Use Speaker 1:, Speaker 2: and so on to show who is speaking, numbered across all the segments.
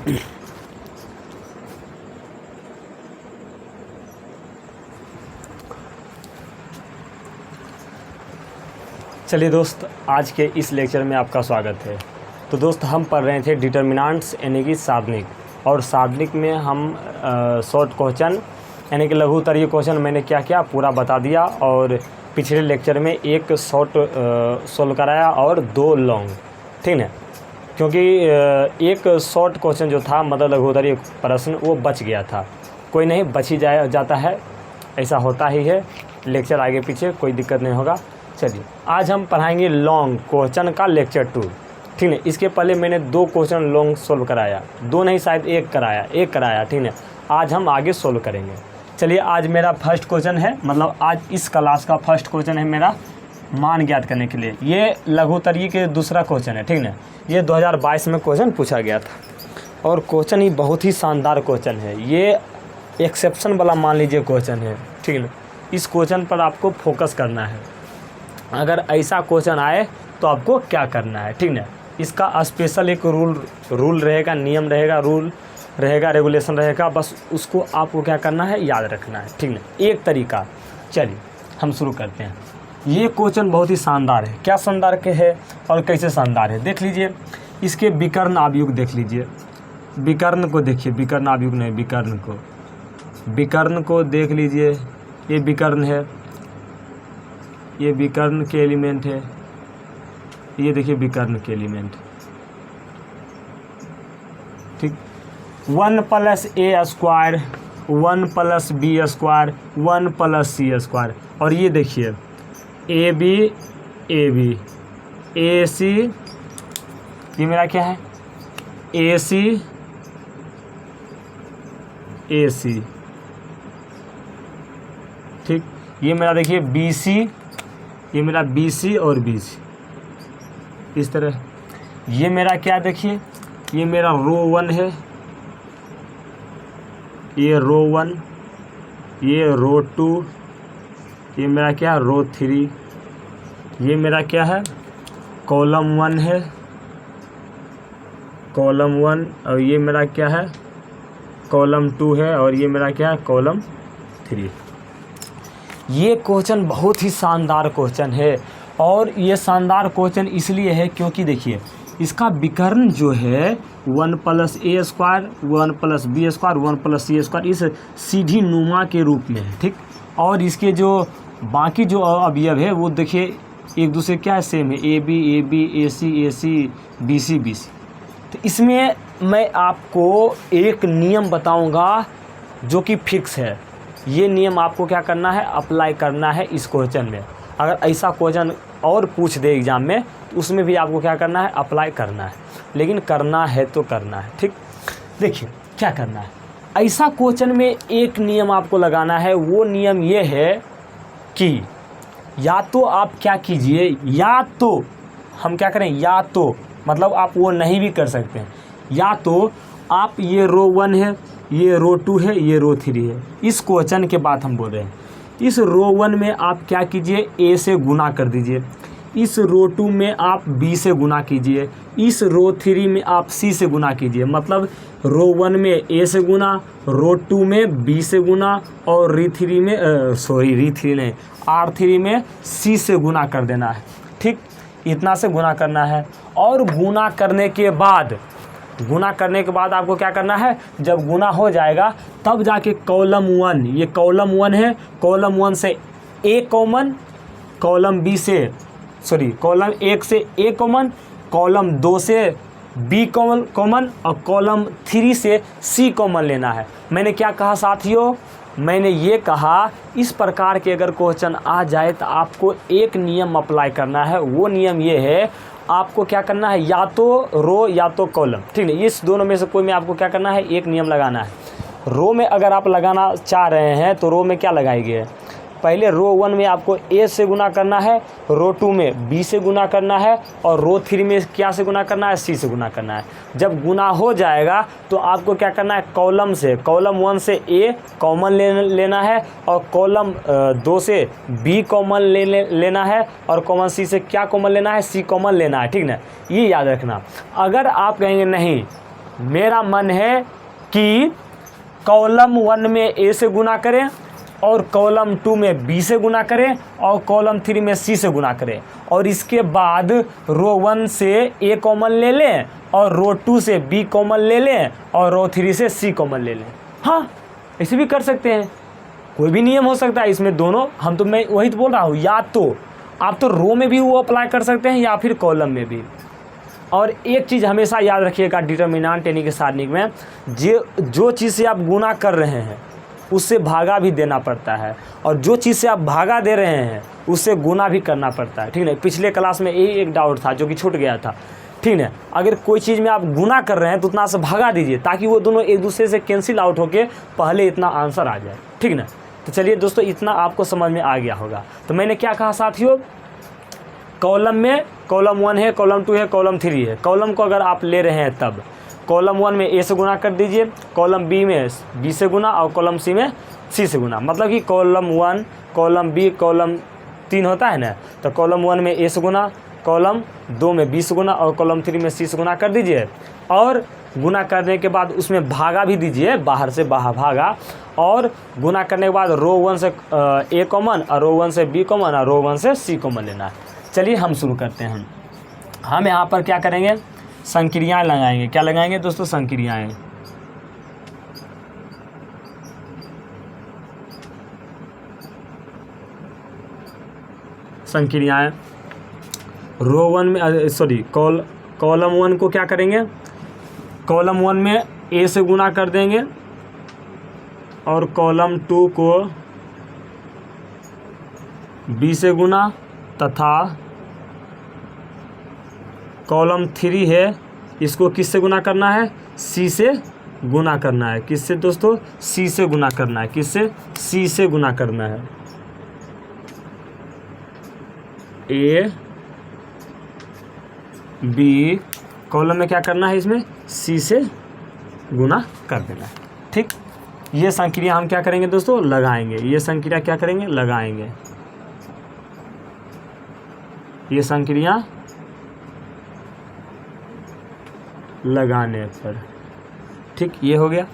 Speaker 1: चलिए दोस्त, आज के इस लेक्चर में आपका स्वागत है। तो दोस्त, हम पढ़ रहे थे डिटर्मिनेंट्स यानी कि साधनिक, और साधनिक में हम शॉर्ट क्वेश्चन यानी कि लघु उत्तरीय क्वेश्चन मैंने क्या क्या पूरा बता दिया, और पिछले लेक्चर में एक शॉर्ट सोल्व कराया और 2 लॉन्ग, ठीक है। क्योंकि एक शॉर्ट क्वेश्चन जो था मतलब लघु उत्तरीय प्रश्न वो बच गया था। कोई नहीं, बच ही जाता है, ऐसा होता ही है। लेक्चर आगे पीछे कोई दिक्कत नहीं होगा। चलिए, आज हम पढ़ाएंगे लॉन्ग क्वेश्चन का लेक्चर 2, ठीक है। इसके पहले मैंने 2 क्वेश्चन लॉन्ग सोल्व कराया, 2 नहीं शायद एक कराया, ठीक है। आज हम आगे सोल्व करेंगे। चलिए, आज मेरा फर्स्ट क्वेश्चन है, मतलब आज इस क्लास का फर्स्ट क्वेश्चन है मेरा मान ज्ञात करने के लिए। ये लघु उत्तरीय के दूसरा क्वेश्चन है, ठीक है। ये 2022 में क्वेश्चन पूछा गया था, और क्वेश्चन ही बहुत ही शानदार क्वेश्चन है। ये एक्सेप्शन वाला मान लीजिए क्वेश्चन है, ठीक है। इस क्वेश्चन पर आपको फोकस करना है। अगर ऐसा क्वेश्चन आए तो आपको क्या करना है, ठीक है। इसका स्पेशल एक रूल रहेगा, नियम रहेगा, रूल रहेगा, रेगुलेशन रहेगा। बस उसको आपको क्या करना है, याद रखना है, ठीक है। एक तरीका। चलिए हम शुरू करते हैं। ये क्वेश्चन बहुत ही शानदार है। क्या शानदार के है और कैसे शानदार है, देख लीजिए। इसके विकर्ण आव्यूह देख लीजिए, विकर्ण को देखिए, विकर्ण आव्यूह नहीं, विकर्ण को देख लीजिए। ये विकर्ण है, ये विकर्ण के एलिमेंट है। ये देखिए विकर्ण के एलिमेंट, ठीक। 1 + a², 1 + b², 1 + c²। और ये देखिए AB, AC, ये मेरा क्या है, AC, ठीक। ये मेरा देखिए BC, ये मेरा BC और BC, इस तरह। ये मेरा क्या देखिए, ये मेरा रो 1 है, ये रो 1, ये रो 2, ये मेरा क्या है, रो 3। ये मेरा क्या है, कॉलम 1 है, कॉलम 1। और ये मेरा क्या है, कॉलम 2 है। और ये मेरा क्या है, कॉलम 3। ये क्वेश्चन बहुत ही शानदार क्वेश्चन है, और ये शानदार क्वेश्चन इसलिए है क्योंकि देखिए इसका विकर्ण जो है 1 + a², 1 + b², 1 + c², इस सीधी नुमा के रूप में है, ठीक। और इसके जो बाकी जो अवयव है वो देखिए एक दूसरे क्या है, सेम है, AB, AC, BC, BC। तो इसमें मैं आपको एक नियम बताऊंगा जो कि फिक्स है। ये नियम आपको क्या करना है, अप्लाई करना है इस क्वेश्चन में। अगर ऐसा क्वेश्चन और पूछ दे एग्ज़ाम में तो उसमें भी आपको क्या करना है, अप्लाई करना है। लेकिन करना है तो करना है, ठीक। देखिए क्या करना है, ऐसा क्वेश्चन में एक नियम आपको लगाना है। वो नियम ये है कि या तो आप क्या कीजिए, या तो हम क्या करें, या तो मतलब आप वो नहीं भी कर सकते हैं। या तो आप ये रो 1 है, ये रो 2 है, ये रो 3 है। इस क्वेश्चन के बाद हम बोल रहे हैं, इस रो 1 में आप क्या कीजिए, A से गुना कर दीजिए। इस रो 2 में आप B से गुना कीजिए। इस रो 3 में आप C से गुना कीजिए। मतलब रो 1 में A से गुना, रो 2 में B से गुना, और R3 नहीं, R3 में C से गुना कर देना है, ठीक। इतना से गुना करना है। और गुना करने के बाद आपको क्या करना है, जब गुना हो जाएगा तब जाके कॉलम 1, ये कॉलम 1 है, कॉलम 1 से A कॉमन, कॉलम 1 से A कॉमन, कॉलम 2 से B कॉमन, और कॉलम 3 से C कॉमन लेना है। मैंने क्या कहा साथियों, मैंने ये कहा इस प्रकार के अगर क्वेश्चन आ जाए तो आपको एक नियम अप्लाई करना है। वो नियम ये है, आपको क्या करना है, या तो रो या तो कॉलम, ठीक है। इस दोनों में से कोई में आपको क्या करना है, एक नियम लगाना है। रो में अगर आप लगाना चाह रहे हैं तो रो में क्या लगाएंगे, पहले रो 1 में आपको A से गुना करना है, रो 2 में B से गुना करना है, और रो 3 में क्या से गुना करना है, C से गुना करना है। जब गुना हो जाएगा तो आपको क्या करना है, कॉलम 1 से A कॉमन लेना है, और कॉलम 2 से B कॉमन लेना है, और कॉमन C से क्या कॉमन लेना है, C कॉमन लेना है, ठीक ना। ये याद रखना। अगर आप कहेंगे नहीं मेरा मन है कि कॉलम 1 में ए से गुना करें और कॉलम 2 में बी से गुना करें और कॉलम 3 में सी से गुना करें और इसके बाद रो 1 से ए कॉमन ले लें और रो 2 से बी कॉमन ले लें और रो 3 से सी कॉमन ले लें। हाँ, ऐसे भी कर सकते हैं, कोई भी नियम हो सकता है इसमें दोनों। मैं वही तो बोल रहा हूँ, या तो आप तो रो में भी वो अप्लाई कर सकते हैं या फिर कॉलम में भी। और एक चीज़ हमेशा याद रखिएगा डिटर्मिनेंट यानी कि सारणिक में जो चीज़ से आप गुना कर रहे हैं उससे भागा भी देना पड़ता है और जो चीज़ से आप भागा दे रहे हैं उससे गुना भी करना पड़ता है। ठीक है, पिछले क्लास में यही एक डाउट था जो कि छूट गया था। ठीक है, अगर कोई चीज़ में आप गुना कर रहे हैं तो उतना से भागा दीजिए ताकि वो दोनों एक दूसरे से कैंसिल आउट होके पहले इतना आंसर आ जाए। ठीक है ना, तो चलिए दोस्तों, इतना आपको समझ में आ गया होगा। तो मैंने क्या कहा साथियों, कॉलम में कॉलम 1 है, कॉलम 2 है, कॉलम 3 है। कॉलम को अगर आप ले रहे हैं तब कॉलम 1 में ए से गुना कर दीजिए, कॉलम बी में बी से गुना और कॉलम सी में सी से गुना। मतलब कि कॉलम 1 कॉलम बी कॉलम 3 होता है ना, तो कॉलम 1 में ए से गुना, कॉलम 2 में बी से गुना और कॉलम 3 में सी से गुना कर दीजिए और गुना करने के बाद उसमें भागा भी दीजिए, बाहर से बाहर भागा, और गुना करने के बाद रो 1 से ए कॉमन और रो 1 से बी कॉमन और रो 1 से सी कॉमन लेना है। चलिए हम शुरू करते हैं। हम यहाँ पर क्या करेंगे, संक्रियाएं लगाएंगे। क्या लगाएंगे दोस्तों, संक्रियाएं। संक्रियाएं रो 1 में कॉलम 1 को क्या करेंगे, कॉलम 1 में ए से गुना कर देंगे और कॉलम 2 को बी से गुना तथा कॉलम 3 है इसको किससे गुना करना है, सी से गुना करना है। किससे दोस्तों, सी से गुना करना है। किससे, सी से गुना करना है। ए बी कॉलम में क्या करना है, इसमें सी से गुना कर देना है। ठीक, ये संक्रिया हम क्या करेंगे दोस्तों, लगाएंगे। ये संक्रिया क्या करेंगे, लगाएंगे। ये संक्रिया लगाने पर, ठीक, ये हो गया।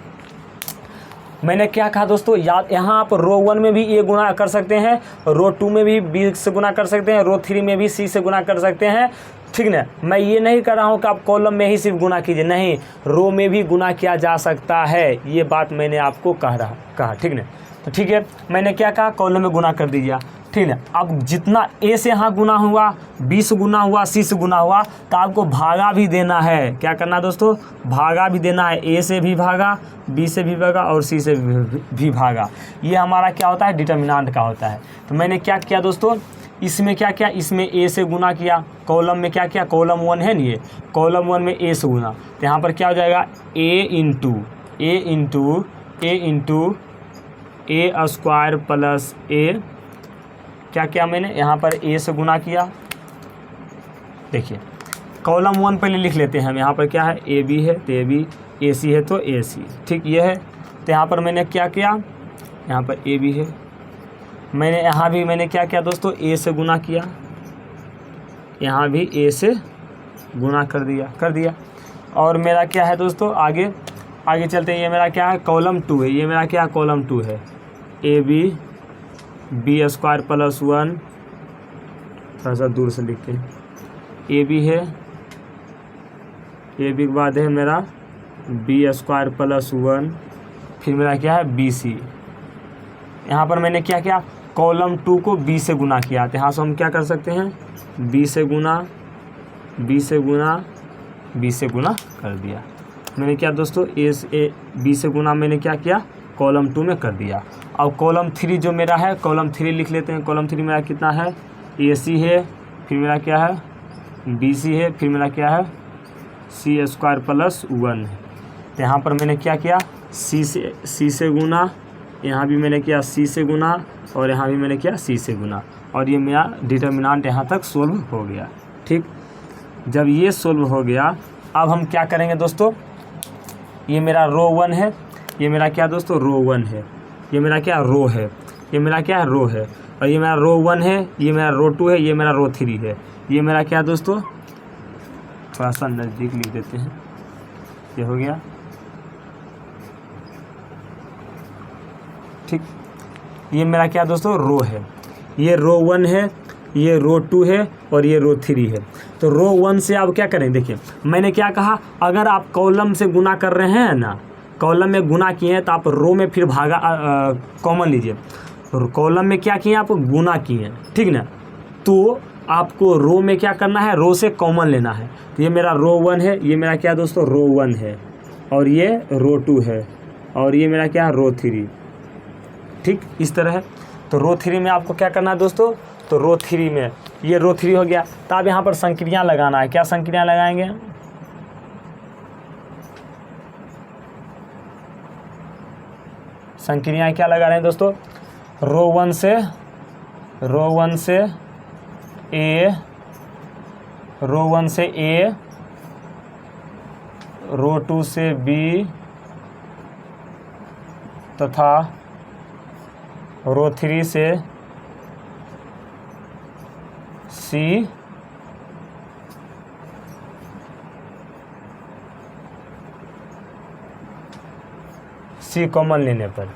Speaker 1: मैंने क्या कहा दोस्तों, याद, यहाँ आप रो 1 में भी ए गुना कर सकते हैं, रो 2 में भी बी से गुना कर सकते हैं, रो 3 में भी सी से गुना कर सकते हैं। ठीक ना, मैं ये नहीं कर रहा हूँ कि आप कॉलम में ही सिर्फ गुना कीजिए, नहीं, रो में भी गुना किया जा सकता है। ये बात मैंने आपको कहा। ठीक ना, तो ठीक है, मैंने क्या कहा, कॉलम में गुना कर दीजिए। ठीक है, अब जितना ए से यहाँ गुना हुआ, बी से गुना हुआ, सी से गुना हुआ, तो आपको भागा भी देना है। क्या करना है दोस्तों, भागा भी देना है। ए से भी भागा, बी से भी भागा और सी से भी भागा। ये हमारा क्या होता है, डिटर्मिनेंट का होता है। तो मैंने क्या किया दोस्तों, इसमें क्या किया, इसमें ए से गुना किया, कॉलम में क्या किया, कॉलम 1 है नहीं, कॉलम 1 में ए से गुना, तो यहाँ पर क्या हो जाएगा, ए स्क्वायर प्लस ए, क्या किया मैंने, यहाँ पर ए से गुना किया। देखिए, कॉलम 1 पहले लिख लेते हैं हम। यहाँ पर क्या है, ए बी है तो ए बी, ए सी है तो ए सी। ठीक, ये है। तो यहाँ पर मैंने क्या किया, यहाँ पर ए बी है, यहाँ भी मैंने क्या किया दोस्तों, ए से गुना किया, यहाँ भी ए से गुना कर दिया। और मेरा क्या है दोस्तों, आगे चलते हैं। ये मेरा क्या है, कॉलम 2 है। ये मेरा क्या है, कॉलम 2 है। ए बी स्क्वायर प्लस 1, थोड़ा सा दूर से लिखते हैं, ए बी है, ए बी के बाद है मेरा बी स्क्वायर प्लस 1, फिर मेरा क्या है, बी सी। यहाँ पर मैंने क्या किया, कॉलम 2 को बी से गुना किया, तो यहाँ से हम क्या कर सकते हैं, बी से गुना कर दिया। मैंने क्या दोस्तों, बी से गुना मैंने क्या किया, कॉलम 2 में कर दिया। अब कॉलम 3 जो मेरा है, कॉलम 3 लिख लेते हैं। कॉलम 3 मेरा कितना है, ए सी है, फिर मेरा क्या है, बी सी है, फिर मेरा क्या है, सी स्क्वायर प्लस 1 है। तो यहाँ पर मैंने क्या किया, सी से गुना, यहाँ भी मैंने किया सी से गुना और यहाँ भी मैंने किया सी से गुना, और ये मेरा डिटर्मिनेंट यहाँ तक सोल्व हो गया। ठीक, जब ये सोल्व हो गया, अब हम क्या करेंगे दोस्तों, ये मेरा रो 1 है, ये मेरा क्या दोस्तों, रो 1 है, ये मेरा क्या रो है, ये मेरा क्या रो है, और ये मेरा रो 1 है, ये मेरा रो 2 है, ये मेरा रो 3 है। ये मेरा क्या दोस्तों, थोड़ा सा नज़दीक लिख देते हैं, ये हो गया, ठीक। ये मेरा क्या दोस्तों रो है, ये रो 1 है, ये रो 2 है और ये रो 3 है। तो रो 1 से आप क्या करें, देखिए मैंने क्या कहा, अगर आप कॉलम से गुना कर रहे हैं ना, कॉलम में गुना किए हैं तो आप रो में फिर भागा कॉमन लीजिए। कॉलम में क्या किए, आप गुना किए हैं, ठीक ना। तो आपको रो में क्या करना है, रो से कॉमन लेना है। तो ये मेरा रो 1 है, ये मेरा क्या दोस्तों रो 1 है, और ये रो 2 है, और ये मेरा क्या रो 3, ठीक, इस तरह है। तो रो 3 में आपको क्या करना है दोस्तों, तो रो 3 में ये रो 3 हो गया। तो आप यहाँ पर संक्रियाँ लगाना है, क्या संक्रियाँ लगाएंगे, संक्रियाँ क्या लगा रहे हैं दोस्तों, रो 1 से ए, रो 1 से ए, रो 2 से बी तथा रो 3 से सी, सी कॉमन लेने पर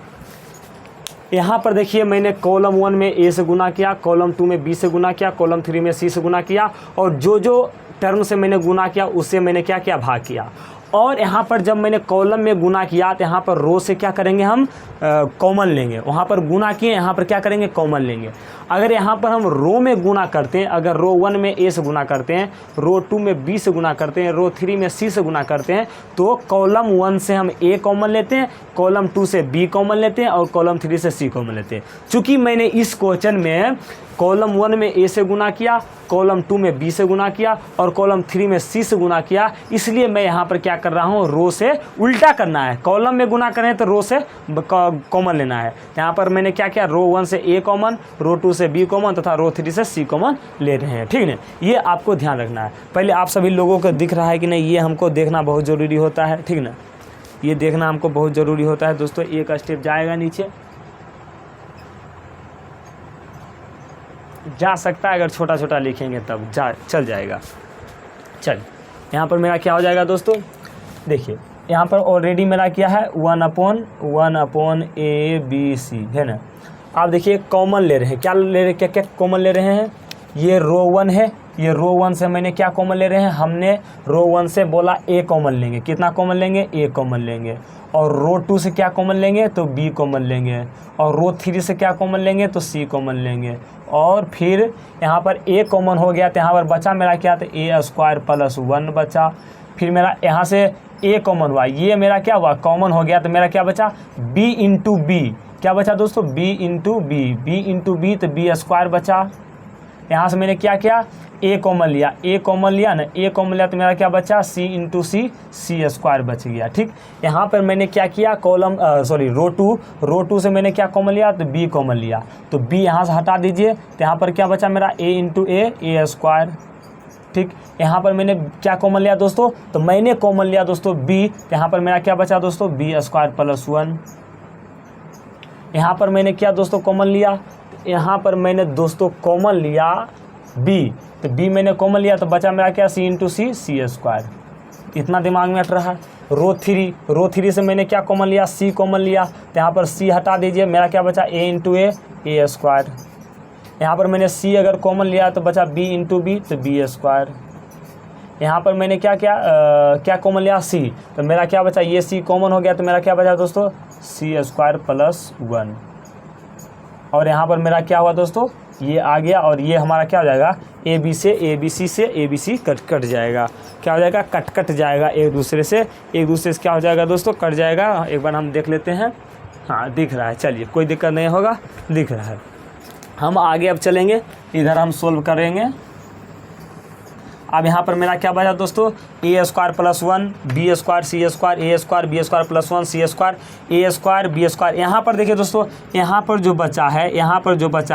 Speaker 1: यहाँ पर देखिए मैंने कॉलम 1 में ए से गुना किया, कॉलम 2 में बी से गुना किया, कॉलम 3 में सी से गुना किया, और जो जो टर्म से मैंने गुना किया उससे मैंने क्या किया, भाग किया। और यहाँ पर जब मैंने कॉलम में गुना किया तो यहाँ पर रो से क्या करेंगे, हम कॉमन लेंगे। वहाँ पर गुना किए, यहाँ पर क्या करेंगे, कॉमन लेंगे। अगर यहाँ पर हम रो में गुना करते हैं, अगर रो 1 में ए से गुना करते हैं, रो 2 में बी से गुना करते हैं, रो 3 में सी से गुना करते हैं, तो कॉलम 1 से हम ए कॉमन लेते हैं, कॉलम 2 से बी कॉमन लेते हैं, और कॉलम 3 से सी कॉमन लेते हैं। चूँकि मैंने इस क्वेश्चन में कॉलम 1 में ए से गुना किया, कॉलम 2 में बी से गुना किया, और कॉलम 3 में सी से गुना किया, इसलिए मैं यहाँ पर क्या कर रहा हूँ, रो से उल्टा करना है। कॉलम में गुना करें तो रो से कॉमन लेना है। यहाँ पर मैंने क्या किया, रो 1 से ए कॉमन, रो 2 से बी कॉमन तथा रो 3 से सी कॉमन ले रहे हैं, ठीक है। ये आपको ध्यान रखना है। पहले आप सभी लोगों को दिख रहा है कि नहीं, ये हमको देखना बहुत ज़रूरी होता है, ठीक ना। ये देखना हमको बहुत ज़रूरी होता है दोस्तों। एक स्टेप जाएगा नीचे, जा सकता है अगर छोटा छोटा लिखेंगे तब चल जाएगा। चल यहाँ पर मेरा क्या हो जाएगा दोस्तों, देखिए यहाँ पर ऑलरेडी मेरा क्या है, 1/1 ए बी सी है ना। आप देखिए कॉमन ले रहे हैं, क्या ले रहे, क्या क्या कॉमन ले रहे हैं, ये रो 1 है, ये रो 1 से मैंने क्या कॉमन ले रहे हैं, हमने रो 1 से बोला ए कॉमन लेंगे, कितना कॉमन लेंगे, ए कॉमन लेंगे, और रो 2 से क्या कॉमन लेंगे, तो बी कॉमन लेंगे, और रो 3 से क्या कॉमन लेंगे, तो सी कॉमन लेंगे, और फिर यहाँ पर ए कॉमन हो गया तो यहाँ पर बचा मेरा क्या, तो ए स्क्वायर प्लस 1 बचा। फिर मेरा यहाँ से ए कॉमन हुआ, ये मेरा क्या हुआ, कॉमन हो गया, तो मेरा क्या बचा, बी इंटू बी, क्या बचा दोस्तों, बी इंटू बी, तो बी स्क्वायर बचा। यहाँ से मैंने क्या किया, ए कॉमन लिया, ए कॉमन लिया ना, ए कॉमन लिया तो मेरा क्या बचा, सी इंटू सी स्क्वायर बच गया, ठीक। यहाँ पर मैंने क्या किया, रो 2 से मैंने क्या कॉमन लिया, तो बी कॉमन लिया, तो बी यहाँ से हटा दीजिए, तो यहाँ पर क्या बचा मेरा, ए इंटू ए स्क्वायर, ठीक। यहाँ पर मैंने क्या कॉमन लिया दोस्तों, तो मैंने कॉमन लिया दोस्तों बी, तो यहाँ पर मेरा क्या बचा दोस्तों, बी स्क्वायर प्लस 1। यहाँ पर मैंने क्या दोस्तों कॉमन लिया, यहाँ पर मैंने दोस्तों कॉमन लिया बी, तो बी मैंने कॉमन लिया तो बचा मेरा क्या, सी इंटू सी स्क्वायर। इतना दिमाग में हट रहा है। रो 3 से मैंने क्या कॉमन लिया, सी कॉमन लिया, तो यहाँ पर सी हटा दीजिए, मेरा क्या बचा, ए इंटू ए स्क्वायर। यहाँ पर मैंने सी अगर कॉमन लिया तो बचा बी इंटू बी, तो बी स्क्वायर। यहाँ पर मैंने क्या कॉमन लिया, सी, तो मेरा क्या बचा, ये सी कॉमन हो गया, तो मेरा क्या बचा दोस्तों, सी स्क्वायर प्लस 1। और यहाँ पर मेरा क्या हुआ दोस्तों, ये आ गया, और ये हमारा क्या हो जाएगा, ए बी से कट जाएगा, क्या हो जाएगा, कट जाएगा एक दूसरे से क्या हो जाएगा दोस्तों, कट जाएगा। एक बार हम देख लेते हैं, हाँ दिख रहा है, चलिए कोई दिक्कत नहीं होगा, दिख रहा है। हम आगे अब चलेंगे, इधर हम सोल्व करेंगे। अब यहाँ पर मेरा क्या बचा दोस्तों, ए square plus 1 B square C square ए स्क्वायर बी स्क्वायर प्लस 1 सी स्क्वायर ए स्क्वायर बी स्क्वायर। यहाँ पर देखिए दोस्तों, यहाँ पर जो बचा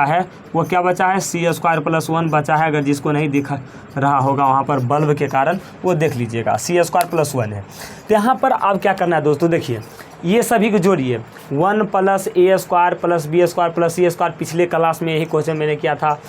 Speaker 1: है वो क्या बचा है, सी स्क्वायर प्लस 1 बचा है। अगर जिसको नहीं दिख रहा होगा वहाँ पर बल्ब के कारण, वो देख लीजिएगा, सी स्क्वायर प्लस 1 है। तो यहाँ पर अब क्या करना है दोस्तों, देखिए ये सभी को जोड़िए, 1 plus A square plus B square plus C square. पिछले क्लास में यही क्वेश्चन मैंने किया था,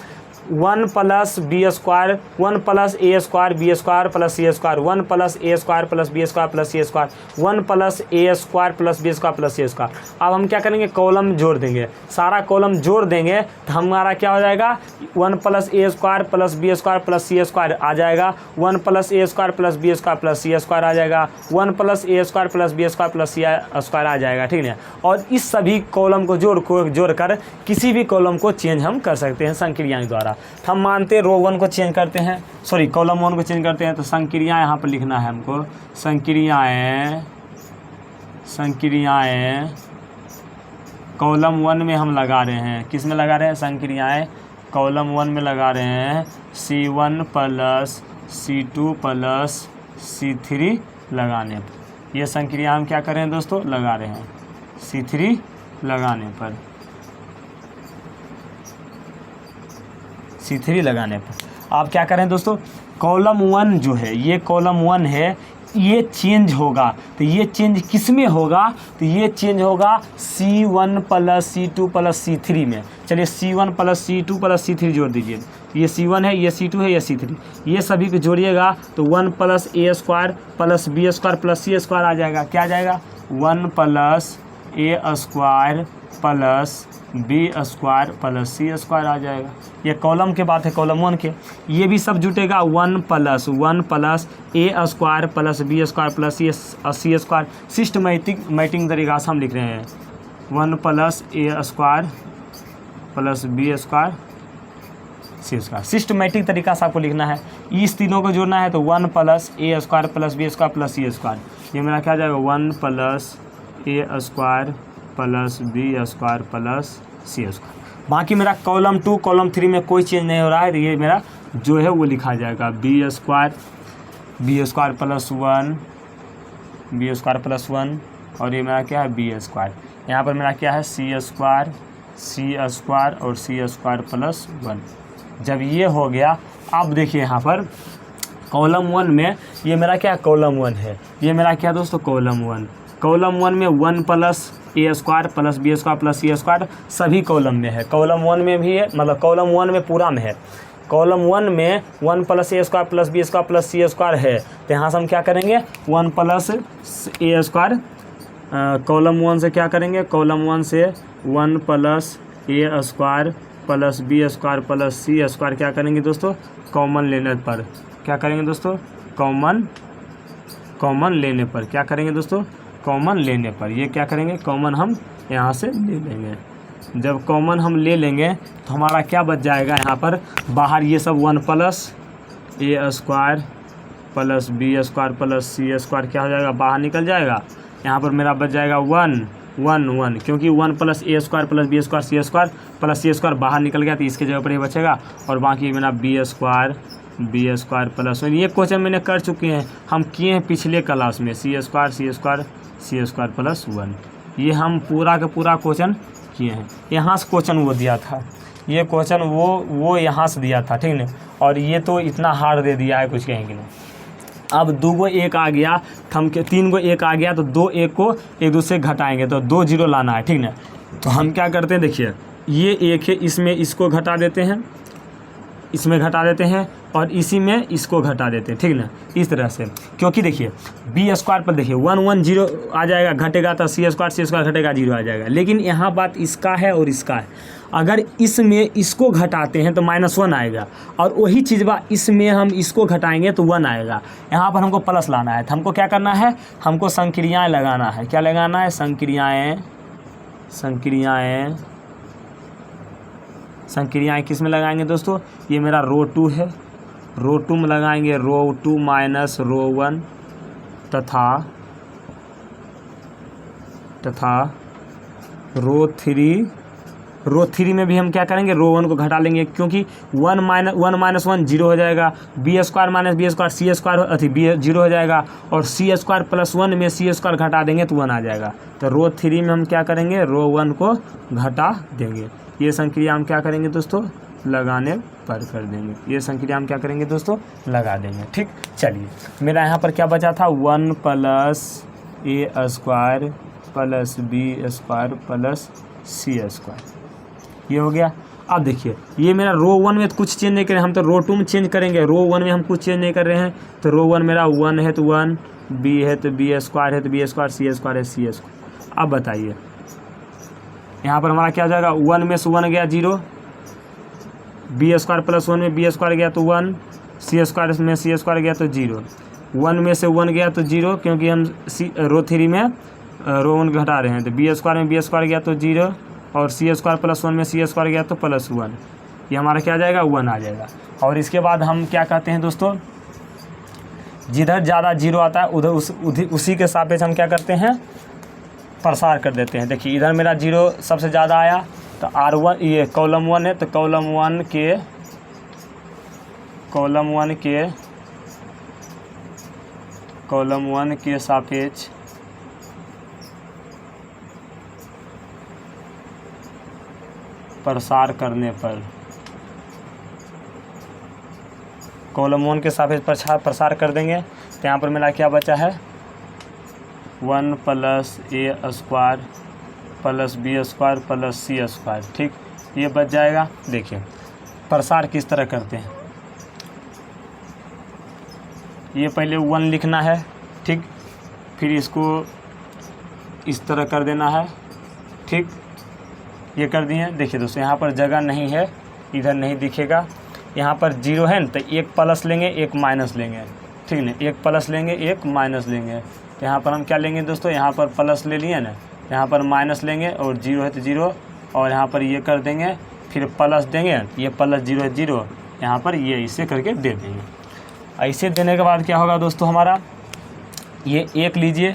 Speaker 1: 1 plus B square 1 plus A square B square plus C square 1 plus A square plus B square plus C square 1 plus A square plus B square plus C square. अब हम क्या करेंगे, column जोड़ देंगे, सारा कॉलम जोड़ देंगे तो हमारा क्या हो जाएगा 1 plus A square plus B square plus C square आ जाएगा, 1 plus A square plus B square plus C square आ जाएगा, 1 plus A square plus B square plus C square आ जाएगा। ठीक है, और इस सभी कॉलम को जोड़कर किसी भी कॉलम को चेंज हम कर सकते हैं संक्रियाएं द्वारा। हम मानते हैं रो 1 को चेंज करते हैं, सॉरी कॉलम 1 को चेंज करते हैं, तो संक्रियाएं यहाँ पर लिखना है हमको, संक्रियाएं कॉलम 1 में हम लगा रहे हैं, किस में लगा रहे हैं, संक्रियाएं कॉलम 1 में लगा रहे हैं C1 plus C2 plus C3 लगाने पर। ये संक्रिया हम क्या कर रहे हैं दोस्तों, लगा रहे हैं C3 लगाने पर, C3 लगाने पर। आप क्या करें दोस्तों, कॉलम 1 जो है, ये कॉलम 1 है, ये चेंज होगा, तो ये चेंज किस में होगा, तो ये चेंज होगा C1 plus C2 plus C3 में। चलिए C1 plus C2 plus C3 जोड़ दीजिए, ये C1 है, ये C2 है, ये C3, ये सभी को जोड़िएगा तो 1 plus A square plus B square plus C square आ जाएगा। क्या आ जाएगा, 1 plus A square plus B square plus C square आ जाएगा। ये कॉलम के बात है, कॉलम 1 के। ये भी सब जुटेगा 1 plus A square plus B square plus C square. Systematic तरीका से हम लिख रहे हैं 1 plus A square plus B square C square. Systematic तरीका से आपको लिखना है, इस तीनों को जोड़ना है तो 1 plus A square plus B square plus C square. ये मेरा क्या आ जाएगा 1 plus A square plus B square plus C square. बाकी मेरा कॉलम 2 कॉलम 3 में कोई चेंज नहीं हो रहा है, तो ये मेरा जो है वो लिखा जाएगा B square plus 1 B square plus 1, और ये मेरा क्या है बी स्क्वायर। यहाँ पर मेरा क्या है सी स्क्वायर और सी स्क्वायर प्लस 1। जब ये हो गया, अब देखिए यहाँ पर कॉलम 1 में ये मेरा क्या कॉलम 1 है, ये मेरा क्या दोस्तों कॉलम 1। कॉलम 1 में 1 plus A square plus B square plus C square सभी कॉलम में है, कॉलम 1 में भी है, मतलब कॉलम 1 में पूरा में है। कॉलम 1 में 1 plus A square plus B square plus C square है, तो यहाँ से हम क्या करेंगे 1 प्लस ए स्क्वायर, कॉलम 1 से क्या करेंगे, कॉलम 1 से 1 plus A square plus B square plus C square क्या करेंगे दोस्तों, कॉमन लेने पर। क्या करेंगे दोस्तों, कॉमन लेने पर क्या करेंगे दोस्तों, कॉमन लेने पर। ये क्या करेंगे, कॉमन हम यहाँ से ले लेंगे। जब कॉमन हम ले लेंगे तो हमारा क्या बच जाएगा, यहाँ पर बाहर ये सब 1 plus A square plus B square plus C square क्या हो जाएगा, बाहर निकल जाएगा। यहाँ पर मेरा बच जाएगा 1 क्योंकि 1 plus A square plus B square C square plus C square बाहर निकल गया, तो इसके जगह पर ये बचेगा, और बाकी मेरा बी स्क्वायर प्लस 1। ये क्वेश्चन मैंने कर चुके हैं, हम किए हैं पिछले क्लास में, सी स्क्वायर प्लस 1। ये हम पूरा का पूरा क्वेश्चन किए हैं। यहाँ से क्वेश्चन वो दिया था, ये क्वेश्चन वो यहाँ से दिया था, ठीक है। और ये तो इतना हार्ड दे दिया है, कुछ कहेंगे नहीं। अब 2 को 1 आ गया, थम के 3 को 1 आ गया, तो 2 1 को एक दूसरे घटाएंगे तो 2 0 लाना है, ठीक है। तो हम क्या करते हैं, देखिए ये 1 है, इसमें इसको घटा देते हैं, इसमें घटा देते हैं, और इसी में इसको घटा देते हैं, ठीक ना, इस तरह से। क्योंकि देखिए बी स्क्वायर पर देखिए 1 1 0 आ जाएगा, घटेगा तो सी स्क्वायर घटेगा 0 आ जाएगा। लेकिन यहाँ बात इसका है और इसका है, अगर इसमें इसको घटाते हैं तो -1 आएगा, और वही चीज़ बा इसमें हम इसको घटाएंगे तो 1 आएगा। यहाँ पर हमको प्लस लाना है, तो हमको क्या करना है, हमको संक्रियाएँ लगाना है। क्या लगाना है, संक्रियाएँ किस में लगाएंगे दोस्तों, ये मेरा रो 2 है, रो 2 में लगाएंगे रो 2 माइनस रो 1 तथा रो 3 में भी हम क्या करेंगे, रो 1 को घटा लेंगे, क्योंकि 1 माइनस 1 0 हो जाएगा, B square minus B square C square B 0 हो जाएगा, और सी स्क्वायर प्लस 1 में सी स्क्वायर घटा देंगे तो 1 आ जाएगा। तो रो 3 में हम क्या करेंगे, रो 1 को घटा देंगे। ये संक्रिया हम क्या करेंगे दोस्तों, लगाने पर कर देंगे। ये संक्रिया हम क्या करेंगे दोस्तों, लगा देंगे, ठीक। चलिए मेरा यहाँ पर क्या बचा था, 1 plus A square plus B square plus C square, ये हो गया। अब देखिए ये मेरा रो 1 में तो कुछ चेंज नहीं करें, हम तो रो 2 में चेंज करेंगे। रो 1 में हम कुछ चेंज नहीं कर रहे हैं, तो रो 1 मेरा 1 है तो 1, बी है तो बी स्क्वायर है तो बी स्क्वायर, सी स्क्वायर है सी स्क्वायर। अब बताइए यहाँ पर हमारा क्या हो जाएगा, 1 में से 1 गया 0, बी स्क्वायर प्लस 1 में बी स्क्वायर गया तो 1, सी स्क्वायर में सी स्क्वायर गया तो 0, 1 में से 1 गया तो 0, क्योंकि हम रो 3 में रो 1 घटा रहे हैं, तो बी स्क्वायर में बी स्क्वायर गया तो 0, और सी स्क्वायर प्लस 1 में सी स्क्वायर गया तो प्लस 1, ये हमारा क्या आ जाएगा 1 आ जाएगा। और इसके बाद हम क्या कहते हैं दोस्तों, जिधर ज़्यादा 0 आता है उधर उसी के सापेक्ष हम क्या करते हैं, प्रसार कर देते हैं। देखिए इधर मेरा 0 सबसे ज़्यादा आया, तो R1 ये कॉलम 1 है, तो कॉलम 1 के सापेक्ष प्रसार करने पर, कॉलम 1 के सापेक्ष प्रसार कर देंगे, तो यहाँ पर मेरा क्या बचा है 1 plus A square plus B square plus C square. ठीक, ये बच जाएगा। देखिए प्रसार किस तरह करते हैं, ये पहले 1 लिखना है, ठीक, फिर इसको इस तरह कर देना है। ठीक, ये कर दिए। देखिए दोस्तों यहाँ पर जगह नहीं है, इधर नहीं दिखेगा, यहाँ पर 0 है न, तो एक प्लस लेंगे एक माइनस लेंगे, ठीक ना, एक प्लस लेंगे एक माइनस लेंगे। तो यहाँ पर हम क्या लेंगे दोस्तों, यहाँ पर प्लस ले लिए ना, यहाँ पर माइनस लेंगे, और 0 है तो 0, और यहाँ पर ये कर देंगे, फिर प्लस देंगे, ये प्लस 0 है 0, यहाँ पर ये इसे करके दे देंगे। ऐसे देने के बाद क्या होगा दोस्तों, हमारा ये 1 लीजिए,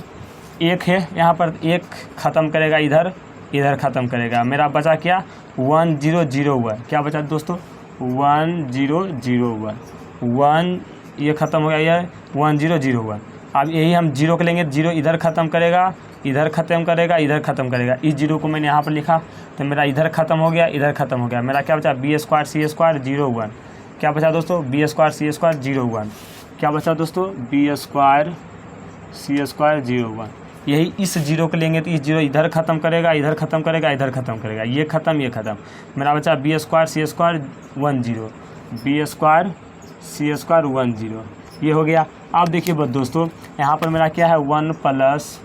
Speaker 1: 1 है यहाँ पर, 1 ख़त्म करेगा इधर, इधर ख़त्म करेगा, मेरा बचा क्या 1 0 0 हुआ, क्या बचा दोस्तों 1 0 0 हुआ, 1 ये ख़त्म हो गया, ये 1 0 0 हुआ। अब यही हम 0 को लेंगे, 0 इधर ख़त्म करेगा, इधर ख़त्म करेगा, इधर ख़त्म करेगा, इस 0 को मैंने यहाँ पर लिखा, तो मेरा इधर ख़त्म हो गया, इधर ख़त्म हो गया, मेरा क्या बचा बी स्क्वायर सी स्क्वायर 0 1, क्या बचा दोस्तों बी स्क्वायर सी स्क्वायर 0 1, क्या बचा दोस्तों बी स्क्वायर सी स्क्वायर 0 1। यही इस 0 को लेंगे तो इस 0 इधर ख़त्म करेगा, इधर ख़त्म करेगा, इधर ख़त्म करेगा, ये ख़त्म ये ख़त्म, मेरा बचा B square C square 1 0, B square C square 1 0, ये हो गया। अब देखिए बस दोस्तों यहाँ पर मेरा क्या है 1 plus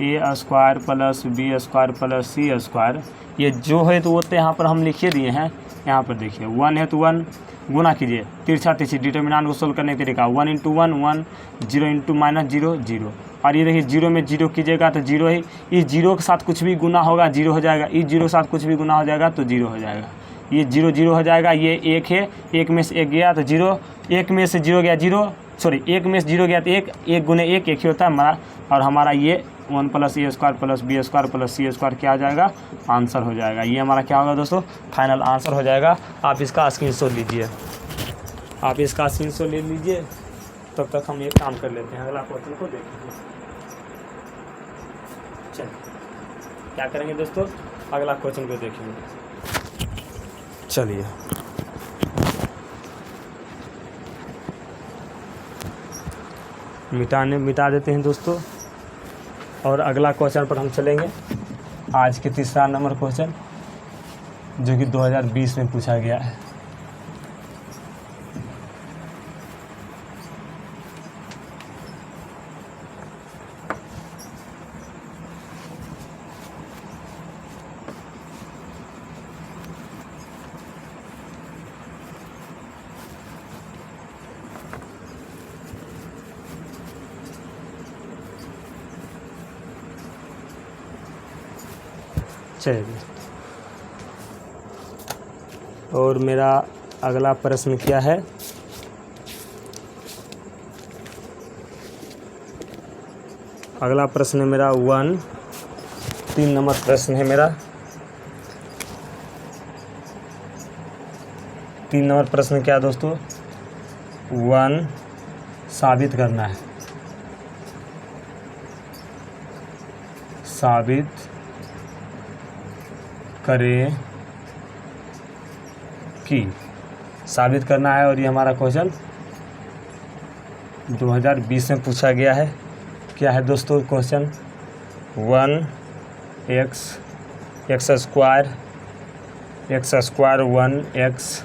Speaker 1: A square plus B square plus C square, ये जो है तो वो तो यहाँ पर हम लिखे दिए हैं। यहाँ पर देखिए 1 है तो 1 गुना कीजिए, तिरछा तिरछी डिटर्मिनेंट को सोल्व करने का तरीका 1 × 1 1, 0 × -0 0, और ये देखिए 0 में 0 कीजिएगा तो 0 ही, इस 0 के साथ कुछ भी गुना होगा 0 हो जाएगा, इस 0 के साथ कुछ भी गुना हो जाएगा तो 0 हो जाएगा, ये 0 0 हो जाएगा। ये 1 है, 1 में से 1 गया तो 0, 1 में से 0 गया 0, सॉरी 1 में से 0 गया तो 1, 1 गुने 1 1 ही होता है हमारा, और हमारा ये 1 plus A square plus B square plus C square क्या आ जाएगा, आंसर हो जाएगा। ये हमारा क्या होगा दोस्तों, फाइनल आंसर हो जाएगा। आप इसका स्क्रीनशॉट लीजिए, आप इसका स्क्रीनशॉट ले लीजिए, तब तक हम ये काम कर लेते हैं, अगला क्वेश्चन को देखेंगे। चलिए क्या करेंगे दोस्तों, अगला क्वेश्चन को देखेंगे। चलिए मिटा देते हैं दोस्तों, और अगला क्वेश्चन पर हम चलेंगे। आज के तीसरा नंबर क्वेश्चन जो कि 2020 में पूछा गया है। चलिए, और मेरा अगला प्रश्न क्या है, अगला प्रश्न मेरा 3 नंबर प्रश्न है मेरा। 3 नंबर प्रश्न क्या दोस्तों, 1 साबित करना है, साबित करें कि, साबित करना है, और ये हमारा क्वेश्चन 2020 में पूछा गया है। क्या है दोस्तों question, 1 x square x square 1 x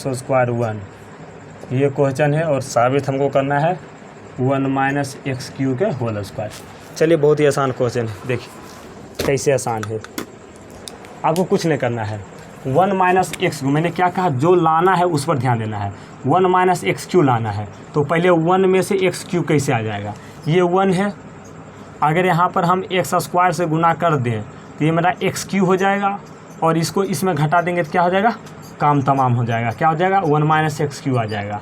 Speaker 1: square 1, ये क्वेश्चन है और साबित हमको करना है 1 माइनस एक्स क्यू के होल स्क्वायर। चलिए बहुत ही आसान क्वेश्चन है, देखिए कैसे आसान है। आपको कुछ नहीं करना है, 1 माइनस एक्स, मैंने क्या कहा, जो लाना है उस पर ध्यान देना है। 1 माइनस एक्स क्यू लाना है तो पहले 1 में से एक्स क्यू कैसे आ जाएगा, ये 1 है, अगर यहाँ पर हम एक्स स्क्वायर से गुना कर दें तो ये मेरा एक्स क्यू हो जाएगा, और इसको इसमें घटा देंगे तो क्या हो जाएगा, काम तमाम हो जाएगा। क्या हो जाएगा, 1 माइनस एक्स क्यू आ जाएगा।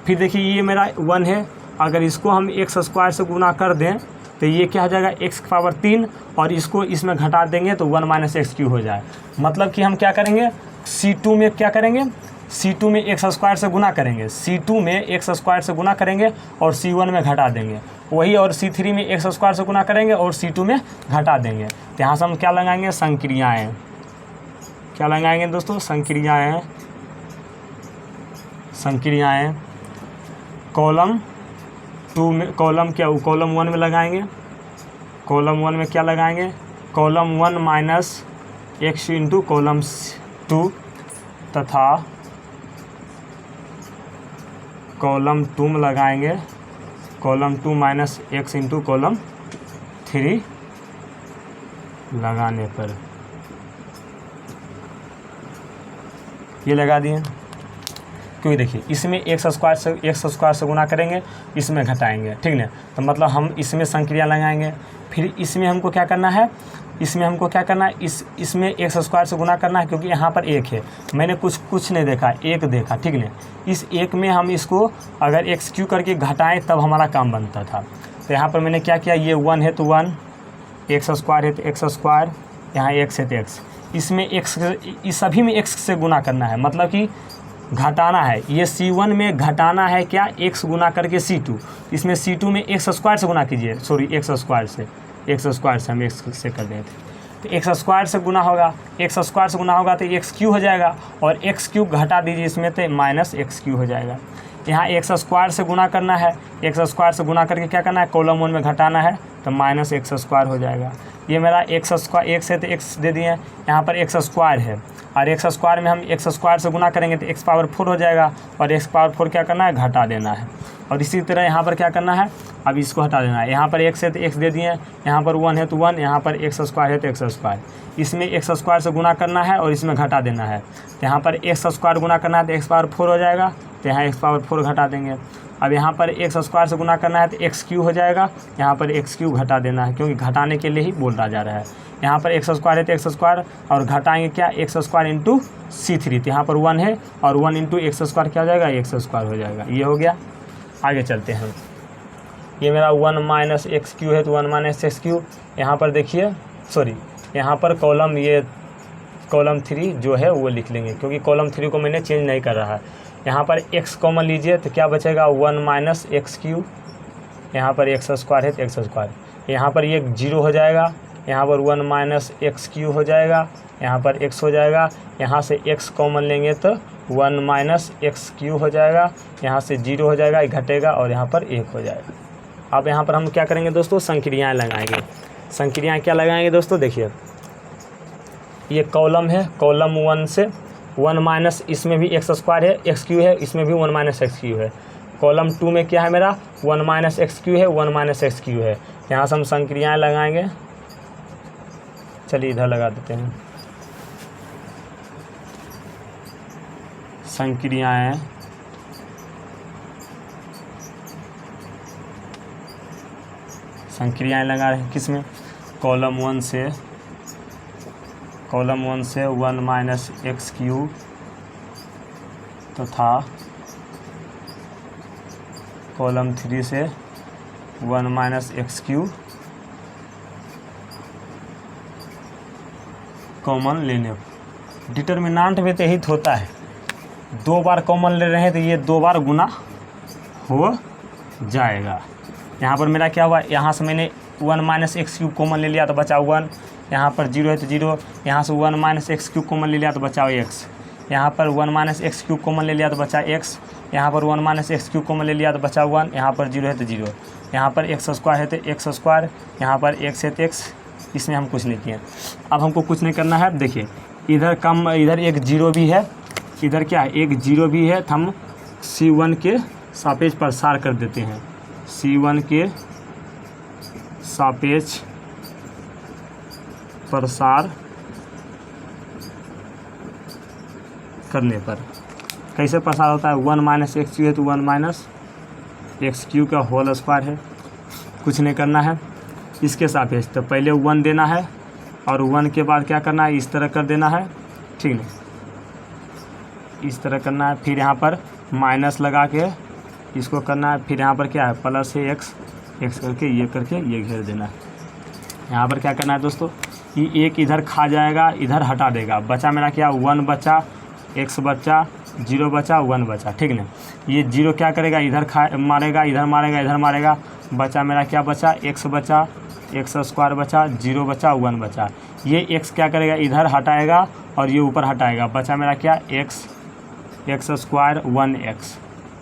Speaker 1: फिर देखिए ये मेरा 1 है, अगर इसको हम एक्स स्क्वायर से गुना कर दें तो ये क्या हो जाएगा, एक्स की पावर 3, और इसको इसमें घटा देंगे तो 1 माइनस एक्स क्यू हो जाए। मतलब कि हम क्या करेंगे, C2 में क्या करेंगे, C2 में एक्स स्क्वायर से गुना करेंगे, C2 में एक्स स्क्वायर से गुना करेंगे और C1 में घटा देंगे वही, और C3 में एक्स स्क्वायर से गुना करेंगे और C2 में घटा देंगे। तो यहाँ से हम क्या लगाएंगे, संक्रियाएँ। क्या लगाएंगे दोस्तों, संक्रियाएँ। कॉलम 2 में, कॉलम 1 में लगाएंगे, कॉलम 1 में क्या लगाएंगे, column 1 minus x into column 2 तथा कॉलम 2 में लगाएंगे column 2 minus x into column 3 लगाने पर ये लगा दिए। क्योंकि देखिए इसमें एक्स स्क्वायर से गुना करेंगे, इसमें घटाएंगे, ठीक ना, तो मतलब हम इसमें संक्रिया लगाएंगे। फिर इसमें हमको क्या करना है, इसमें एक्स स्क्वायर से गुना करना है, क्योंकि यहाँ पर एक है, मैंने कुछ नहीं देखा, एक देखा, ठीक ना। इस एक में हम इसको अगर एक्स क्यू करके घटाएं तब हमारा काम बनता था। तो यहाँ पर मैंने क्या किया, ये 1 है तो 1, एक्स स्क्वायर है तो एक्स स्क्वायर, यहाँ एक्स है तो एक्स, इसमें एक्स, इस सभी में एक्स से गुना करना है, मतलब कि घटाना है। ये C1 में घटाना है क्या, एक्स गुना करके C2, इसमें C2 में एक्स स्क्वायर से गुना कीजिए, सॉरी एक्स स्क्वायर से हम एक्स से कर देते, तो एक्स स्क्वायर से गुना होगा, एक्स स्क्वायर से गुना होगा तो एक्स क्यू हो जाएगा, और एक्स क्यू घटा दीजिए इसमें तो माइनस एक्स क्यू हो जाएगा। यहाँ एक्स स्क्वायर से गुना करना है, एक्स स्क्वायर से गुना करके क्या करना है, कॉलम 1 में घटाना है तो माइनस एक्स स्क्वायर हो जाएगा। ये मेरा एक्स स्क्वायर, एक्स है तो एक्स दे दिए, यहाँ पर एक्स स्क्वायर है, और एक्स स्क्वायर में हम एक्स स्क्वायर से गुना करेंगे तो एक्स पावर 4 हो जाएगा, और एक्स पावर 4 क्या करना है, घटा देना है। और इसी तरह यहाँ पर क्या करना है, अब इसको हटा देना है। यहाँ पर एक्स है तो एक्स दे दिए, यहाँ पर 1 है तो 1, यहाँ पर एक्स स्क्वायर है तो एक्स स्क्वायर, इसमें एक्स स्क्वायर से गुना करना है और इसमें घटा देना है। तो यहाँ पर एक्स स्क्वायर गुना करना है तो एक्स पावर 4 हो जाएगा, तो यहाँ एक्स पावर 4 घटा देंगे। अब यहाँ पर एक्स स्क्वायर से गुना करना है तो एक्स क्यू हो जाएगा, यहाँ पर एक्स क्यू घटा देना है, क्योंकि घटाने के लिए ही बोला जा रहा है। यहाँ पर एक्स स्क्वायर है तो एक्स स्क्वायर, और घटाएंगे क्या, एक्स स्क्वायर इंटू C3, तो यहाँ पर 1 है और 1 इंटू एक्स स्क्वायर क्या हो जाएगा, एक्स स्क्वायर हो जाएगा। ये हो गया। आगे चलते हैं, ये मेरा 1 माइनस एक्स क्यू है तो 1 माइनस एक्स क्यू, यहाँ पर देखिए, सॉरी यहाँ पर कॉलम, ये कॉलम 3 जो है वो लिख लेंगे, क्योंकि कॉलम 3 को मैंने चेंज नहीं कर रहा है। यहाँ पर x कॉमन लीजिए तो क्या बचेगा, 1 माइनस एक्स क्यू, यहाँ पर एक्स स्क्वायर है तो एक्स स्क्वायर, यहाँ पर ये 0 हो जाएगा, यहाँ पर 1 माइनस एक्स क्यू हो जाएगा, यहाँ पर x हो जाएगा, यहाँ से x कॉमन लेंगे तो 1 माइनस एक्स क्यू हो जाएगा, यहाँ से 0 हो जाएगा, घटेगा और यहाँ पर 1 हो जाएगा। अब यहाँ पर हम क्या करेंगे दोस्तों, संक्रियाएँ लगाएंगे। संक्रियाएँ क्या लगाएंगे दोस्तों, देखिए ये कॉलम है, कॉलम 1 से 1 माइनस, इसमें भी एक्स स्क्वायर है, एक्स क्यू है, इसमें भी 1 माइनस एक्स क्यू है। कॉलम 2 में क्या है मेरा, 1 माइनस एक्स क्यू है, 1 माइनस एक्स क्यू है। यहाँ से हम संक्रियाएँ लगाएंगे, चलिए इधर लगा देते हैं संक्रियाएँ। संक्रियाएँ लगा रहे हैं किसमें, कॉलम 1 से 1 माइनस एक्स क्यू तथा कॉलम 3 से 1 माइनस एक्स क्यू कॉमन लेने। डिटर्मिनेंट में तो यही होता है, 2 बार कॉमन ले रहे हैं तो ये 2 बार गुना हो जाएगा। यहाँ पर मेरा क्या हुआ, यहाँ से मैंने 1 माइनस एक्स क्यू कॉमन ले लिया तो बचा 1, यहाँ पर 0 है तो 0, यहाँ से 1 माइनस एक्स क्यू कॉमन ले लिया तो बचा x, यहाँ पर 1 माइनस एक्स क्यू कॉमन ले लिया तो बचा x, यहाँ पर 1 माइनस एक्स क्यू कॉमन ले लिया तो बचा 1, यहाँ पर 0 है तो 0, यहाँ पर एक्स स्क्वायर है तो एक्स स्क्वायर, यहाँ पर x है तो x, इसमें हम कुछ नहीं किए। अब हमको कुछ नहीं करना है। देखिए इधर एक जीरो भी है, इधर क्या है एक जीरो भी है, तो हम C1 के सापेक्ष प्रसार कर देते हैं। C1 के सापेक्ष प्रसार करने पर कैसे प्रसार होता है, 1 माइनस एक्स क्यू है तो 1 माइनस एक्स क्यू का होल स्क्वायर है। कुछ नहीं करना है इसके सापेक्ष, तो पहले 1 देना है और 1 के बाद क्या करना है, इस तरह कर देना है, ठीक है, इस तरह करना है। फिर यहाँ पर माइनस लगा के इसको करना है, फिर यहाँ पर क्या है प्लस है एक्स करके ये घेर देना है। यहाँ पर क्या करना है दोस्तों, ये एक इधर खा जाएगा, इधर हटा देगा, बचा मेरा क्या 1 बचा, एक्स बचा, 0 बचा, 1 बचा, ठीक ना। ये 0 क्या करेगा, इधर मारेगा, इधर मारेगा, इधर मारेगा, बचा मेरा क्या बचा, एक्स बचा, एक्स स्क्वायर बचा, 0 बचा, 1 बचा। ये एक्स क्या करेगा, इधर हटाएगा और ये ऊपर हटाएगा, बचा मेरा क्या एक्स स्क्वायर 1x,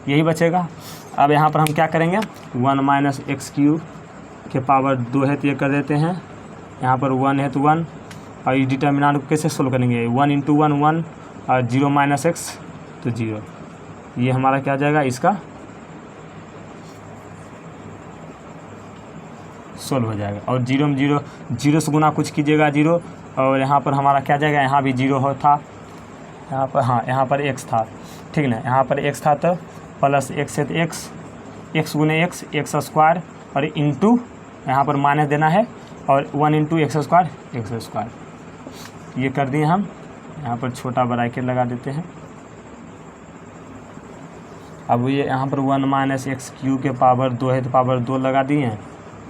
Speaker 1: यही बचेगा। अब यहाँ पर हम क्या करेंगे, 1 माइनस एक्स क्यू के पावर 2 है तो ये कर देते हैं, यहाँ पर 1 है तो 1, और ये डिटर्मिनेंट को कैसे सोल्व करेंगे, 1 इंटू 1 1 और 0 माइनस एक्स तो 0, ये हमारा क्या जाएगा, इसका सोल्व हो जाएगा। और 0 में 0 से गुना कुछ कीजिएगा 0, और यहाँ पर हमारा क्या जाएगा, यहाँ भी 0 हो था, यहाँ पर हाँ यहाँ पर x था, ठीक ना, यहाँ पर x था तो प्लस x है तो x गुने एक्स स्क्वायर और इंटू यहाँ पर माइनस देना है, और 1 इंटू एक्स स्क्वायर ये कर दिए हम। यहाँ पर छोटा ब्रैकेट लगा देते हैं। अब ये यहाँ पर 1 माइनस एक्स क्यू के पावर 2 है तो पावर 2 लगा दिए हैं,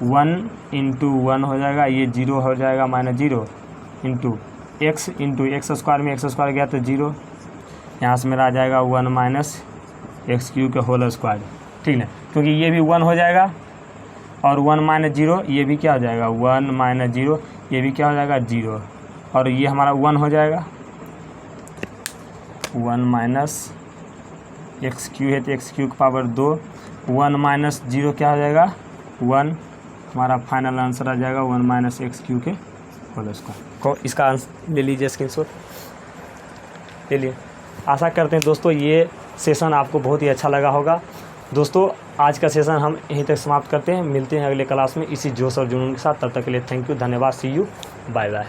Speaker 1: 1 इंटू 1 हो जाएगा, ये 0 हो जाएगा माइनस 0 इंटू एक्स स्क्वायर में एक्स स्क्वायर गया तो 0, यहाँ से मेरा आ जाएगा 1 माइनस एक्स क्यू के होल स्क्वायर, ठीक है, क्योंकि ये भी 1 हो जाएगा और 1 माइनस 0 ये भी क्या हो जाएगा, 1 माइनस 0 ये भी क्या हो जाएगा 0, और ये हमारा 1 हो जाएगा, 1 माइनस एक्स क्यू है तो एक्स क्यू की पावर 2, 1 माइनस 0 क्या हो जाएगा 1, हमारा फाइनल आंसर आ जाएगा 1 माइनस एक्स क्यू के होल स्क्वायर। को इसका आंसर ले लीजिए, स्क्रीनशॉट ले लिए। आशा करते हैं दोस्तों ये सेशन आपको बहुत ही अच्छा लगा होगा। दोस्तों आज का सेशन हम यहीं तक समाप्त करते हैं, मिलते हैं अगले क्लास में इसी जोश और जुनून के साथ। तब तक के लिए थैंक यू, धन्यवाद, सी यू, बाय बाय।